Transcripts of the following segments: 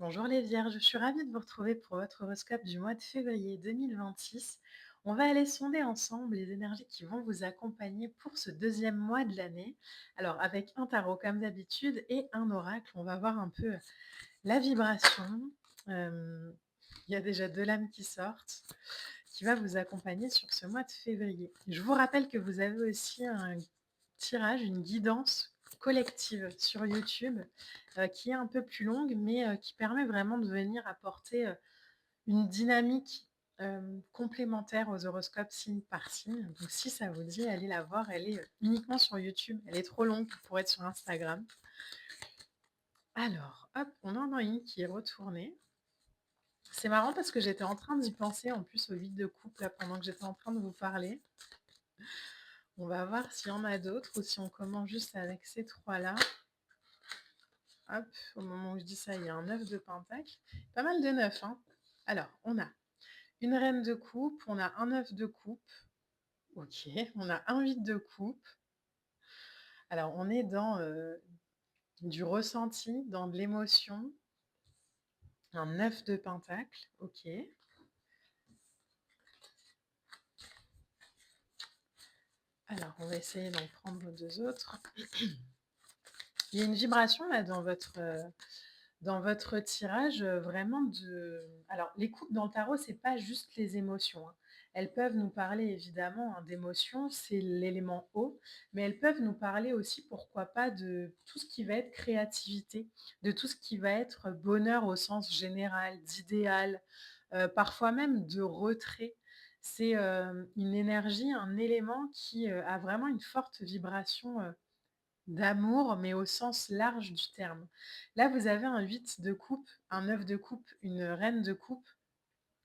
Bonjour les Vierges, je suis ravie de vous retrouver pour votre horoscope du mois de février 2026. On va aller sonder ensemble les énergies qui vont vous accompagner pour ce deuxième mois de l'année. Alors avec un tarot comme d'habitude et un oracle, on va voir un peu la vibration. Euh, il y a déjà deux lames qui sortent, qui va vous accompagner sur ce mois de février. Je vous rappelle que vous avez aussi un tirage, une guidance collective sur YouTube qui est un peu plus longue, mais qui permet vraiment de venir apporter une dynamique complémentaire aux horoscopes signe par signe. Donc si ça vous dit, allez la voir, elle est uniquement sur YouTube, elle est trop longue pour être sur Instagram. Alors, hop, on en a une qui est retournée. C'est marrant parce que j'étais en train d'y penser en plus au vide de couple là, pendant que j'étais en train de vous parler. On va voir s'il y en a d'autres ou si on commence juste avec ces trois-là. Hop, au moment où je dis ça, il y a un 9 de pentacle. Pas mal de 9, hein. Alors, on a une reine de coupe, on a un 9 de coupe. Ok, on a un 8 de coupe. Alors, on est dans du ressenti, dans de l'émotion. Un 9 de pentacle, ok. Alors, on va essayer d'en prendre deux autres. Il y a une vibration là dans votre tirage, vraiment de alors les coupes dans le tarot, c'est pas juste les émotions, hein. Elles peuvent nous parler évidemment, hein, d'émotions, c'est l'élément eau, mais elles peuvent nous parler aussi, pourquoi pas, de tout ce qui va être créativité, de tout ce qui va être bonheur au sens général, d'idéal, parfois même de retrait. C'est, une énergie, un élément qui, a vraiment une forte vibration, d'amour, mais au sens large du terme. Là, vous avez un 8 de coupe, un 9 de coupe, une reine de coupe.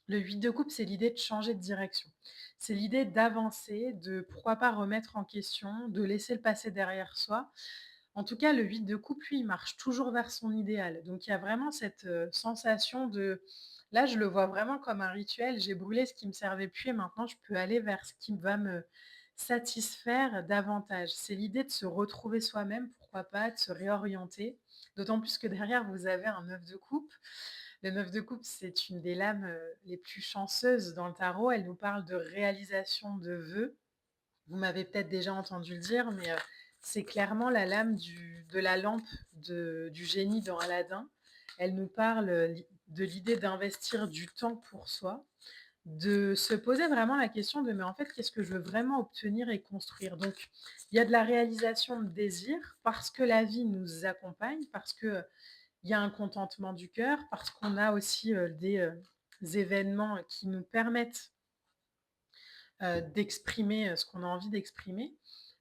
Le 8 de coupe, c'est l'idée de changer de direction. C'est l'idée d'avancer, de pourquoi pas remettre en question, de laisser le passé derrière soi. En tout cas, le 8 de coupe, lui, il marche toujours vers son idéal. Donc, il y a vraiment cette sensation de... Là, je le vois vraiment comme un rituel. J'ai brûlé ce qui me servait plus et maintenant, je peux aller vers ce qui va me satisfaire davantage. C'est l'idée de se retrouver soi-même, pourquoi pas, de se réorienter. D'autant plus que derrière, vous avez un 9 de coupe. Le 9 de coupe, c'est une des lames les plus chanceuses dans le tarot. Elle nous parle de réalisation de vœux. Vous m'avez peut-être déjà entendu le dire, mais c'est clairement la lame de la lampe du génie dans Aladdin. Elle nous parle de l'idée d'investir du temps pour soi, de se poser vraiment la question de mais en fait, qu'est-ce que je veux vraiment obtenir et construire. Donc, il y a de la réalisation de désir parce que la vie nous accompagne, parce que il y a un contentement du cœur, parce qu'on a aussi des événements qui nous permettent d'exprimer ce qu'on a envie d'exprimer.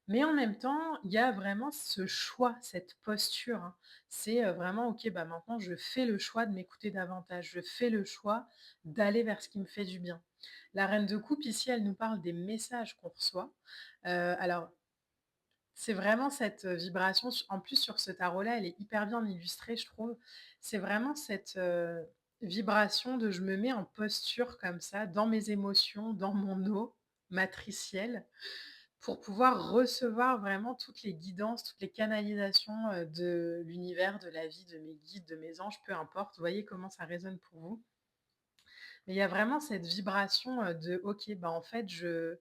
Mais en même temps, il y a vraiment ce choix, cette posture, hein. C'est vraiment, ok, bah maintenant je fais le choix de m'écouter davantage, je fais le choix d'aller vers ce qui me fait du bien. La reine de coupe, ici, elle nous parle des messages qu'on reçoit. Alors, c'est vraiment cette vibration, en plus sur ce tarot-là, elle est hyper bien illustrée, je trouve. C'est vraiment cette vibration de je me mets en posture comme ça, dans mes émotions, dans mon eau matricielle, pour pouvoir recevoir vraiment toutes les guidances, toutes les canalisations de l'univers, de la vie, de mes guides, de mes anges, peu importe. Vous voyez comment ça résonne pour vous. Mais il y a vraiment cette vibration de, ok, bah en fait, je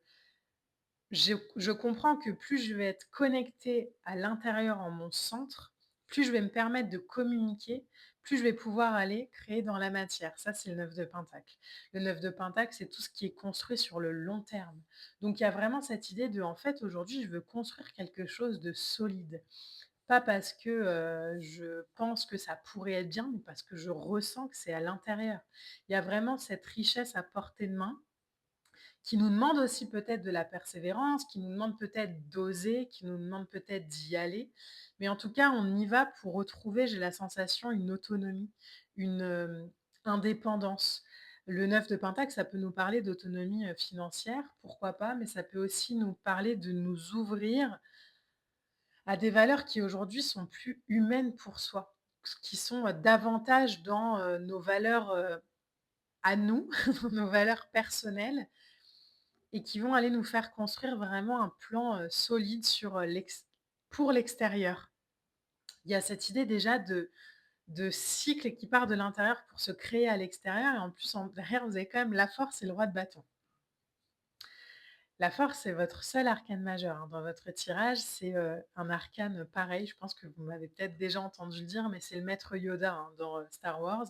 comprends que plus je vais être connectée à l'intérieur en mon centre, plus je vais me permettre de communiquer, plus je vais pouvoir aller créer dans la matière. Ça, c'est le 9 de Pentacle. Le 9 de Pentacle, c'est tout ce qui est construit sur le long terme. Donc, il y a vraiment cette idée de, en fait, aujourd'hui, je veux construire quelque chose de solide. Pas parce que je pense que ça pourrait être bien, mais parce que je ressens que c'est à l'intérieur. Il y a vraiment cette richesse à portée de main qui nous demande aussi peut-être de la persévérance, qui nous demande peut-être d'oser, qui nous demande peut-être d'y aller. Mais en tout cas, on y va pour retrouver, j'ai la sensation, une autonomie, une indépendance. Le 9 de Pentacle, ça peut nous parler d'autonomie financière, pourquoi pas, mais ça peut aussi nous parler de nous ouvrir à des valeurs qui aujourd'hui sont plus humaines pour soi, qui sont davantage dans nos valeurs à nous, nos valeurs personnelles, et qui vont aller nous faire construire vraiment un plan solide sur pour l'extérieur. Il y a cette idée déjà de cycle qui part de l'intérieur pour se créer à l'extérieur et en plus, derrière, vous avez quand même la force et le roi de bâton. La force, c'est votre seul arcane majeur, hein, dans votre tirage. C'est, un arcane pareil, je pense que vous m'avez peut-être déjà entendu le dire, mais c'est le maître Yoda, hein, dans, Star Wars.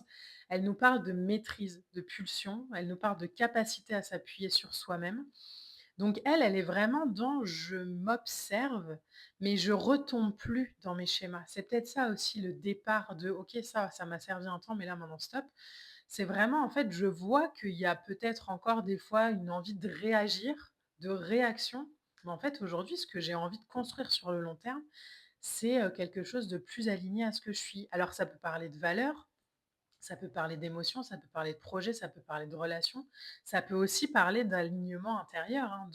Elle nous parle de maîtrise, de pulsion, elle nous parle de capacité à s'appuyer sur soi-même. Donc elle, elle est vraiment dans: «Je m'observe, mais je retombe plus dans mes schémas». C'est peut-être ça aussi le départ de: «OK, ça m'a servi un temps, mais là maintenant stop». C'est vraiment, en fait, je vois qu'il y a peut-être encore des fois une envie de réagir, de réaction. Mais en fait, aujourd'hui, ce que j'ai envie de construire sur le long terme, c'est, quelque chose de plus aligné à ce que je suis. Alors ça peut parler de valeurs, ça peut parler d'émotions, ça peut parler de projets, ça peut parler de relations. Ça peut aussi parler d'alignement intérieur, hein,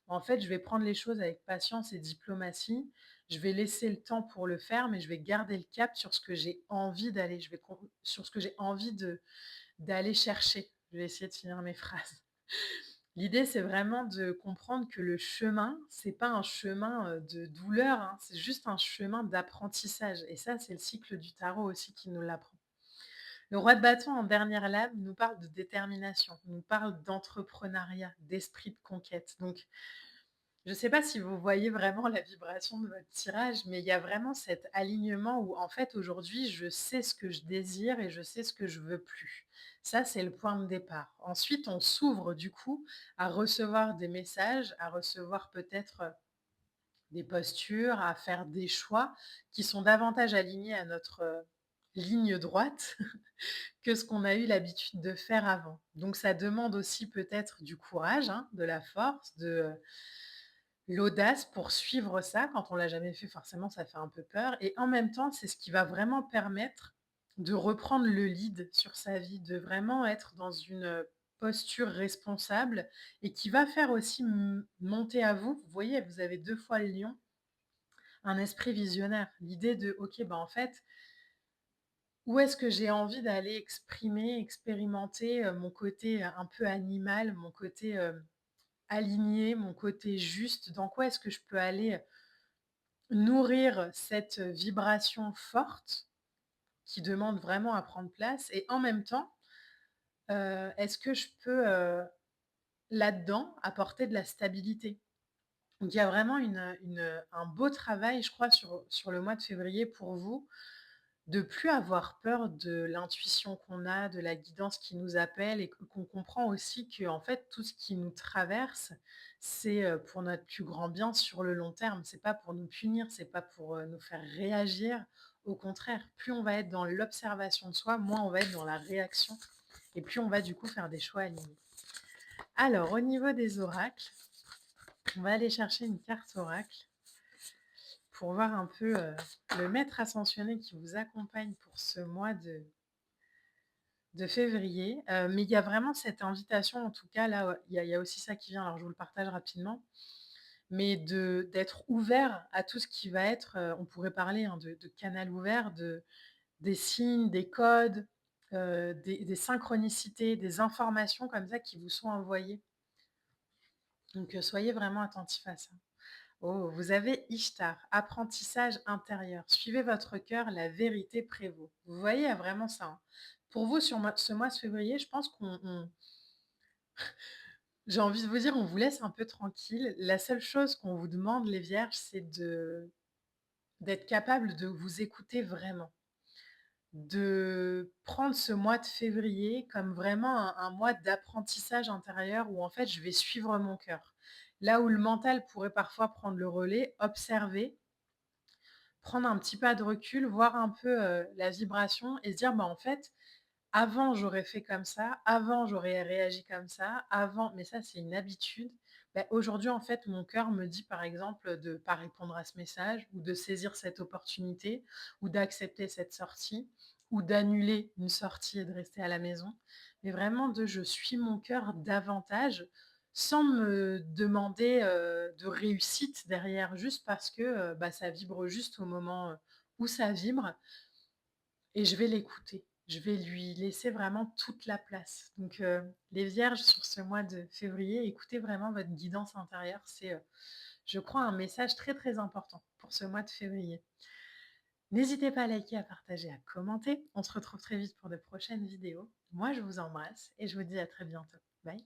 en fait, je vais prendre les choses avec patience et diplomatie. Je vais laisser le temps pour le faire, mais je vais garder le cap sur ce que j'ai envie d'aller. Je vais sur ce que j'ai envie d'aller chercher. Je vais essayer de finir mes phrases. L'idée, c'est vraiment de comprendre que le chemin, c'est pas un chemin, de douleur, hein, c'est juste un chemin d'apprentissage et ça, c'est le cycle du tarot aussi qui nous l'apprend. Le roi de bâton en dernière lame nous parle de détermination, nous parle d'entrepreneuriat, d'esprit de conquête. Donc, je ne sais pas si vous voyez vraiment la vibration de votre tirage, mais il y a vraiment cet alignement où, en fait, aujourd'hui, je sais ce que je désire et je sais ce que je veux plus. Ça, c'est le point de départ. Ensuite, on s'ouvre du coup à recevoir des messages, à recevoir peut-être des postures, à faire des choix qui sont davantage alignés à notre ligne droite que ce qu'on a eu l'habitude de faire avant. Donc ça demande aussi peut-être du courage, hein, de la force, de l'audace pour suivre ça. Quand on l'a jamais fait, forcément, ça fait un peu peur et en même temps, c'est ce qui va vraiment permettre de reprendre le lead sur sa vie, de vraiment être dans une, posture responsable et qui va faire aussi monter à vous. Vous voyez, vous avez 2 fois le lion, un esprit visionnaire. L'idée de: «OK, bah, en fait, où est-ce que j'ai envie d'aller exprimer, expérimenter, mon côté, un peu animal, mon côté, aligné, mon côté juste? Dans quoi est-ce que je peux aller, nourrir cette vibration forte qui demande vraiment à prendre place et en même temps, est-ce que je peux, là-dedans, apporter de la stabilité?» Donc il y a vraiment un beau travail, je crois, sur le mois de février pour vous, de plus avoir peur de l'intuition qu'on a, de la guidance qui nous appelle et qu'on comprend aussi que en fait, tout ce qui nous traverse, c'est, pour notre plus grand bien sur le long terme. C'est pas pour nous punir, c'est pas pour, nous faire réagir. Au contraire, plus on va être dans l'observation de soi, moins on va être dans la réaction et plus on va du coup faire des choix alignés. Alors au niveau des oracles, on va aller chercher une carte oracle pour voir un peu, le maître ascensionné qui vous accompagne pour ce mois de février, mais il y a vraiment cette invitation, en tout cas là, il y a aussi ça qui vient, alors je vous le partage rapidement, mais d'être ouvert à tout ce qui va être, on pourrait parler, hein, de canal ouvert, des signes, des codes, des synchronicités, des informations comme ça qui vous sont envoyées. Donc, soyez vraiment attentifs à ça. Oh, vous avez Ishtar, apprentissage intérieur. Suivez votre cœur, la vérité prévaut. Vous voyez, il y a vraiment ça, hein. Pour vous, sur ce mois de février, je pense j'ai envie de vous dire, on vous laisse un peu tranquille. La seule chose qu'on vous demande, les vierges, c'est d'être capable de vous écouter vraiment. De prendre ce mois de février comme vraiment un mois d'apprentissage intérieur où en fait je vais suivre mon cœur. Là où le mental pourrait parfois prendre le relais, observer, prendre un petit pas de recul, voir un peu, la vibration et se dire: «Bah, en fait, avant j'aurais fait comme ça, avant j'aurais réagi comme ça, avant» mais ça c'est une habitude. Bah, aujourd'hui en fait mon cœur me dit par exemple de pas répondre à ce message ou de saisir cette opportunité ou d'accepter cette sortie ou d'annuler une sortie et de rester à la maison. Mais vraiment je suis mon cœur davantage sans me demander, de réussite derrière, juste parce que, bah, ça vibre juste au moment, où ça vibre et je vais l'écouter. Je vais lui laisser vraiment toute la place. Donc, les vierges sur ce mois de février, écoutez vraiment votre guidance intérieure. C'est, je crois, un message très, très important pour ce mois de février. N'hésitez pas à liker, à partager, à commenter. On se retrouve très vite pour de prochaines vidéos. Moi, je vous embrasse et je vous dis à très bientôt. Bye.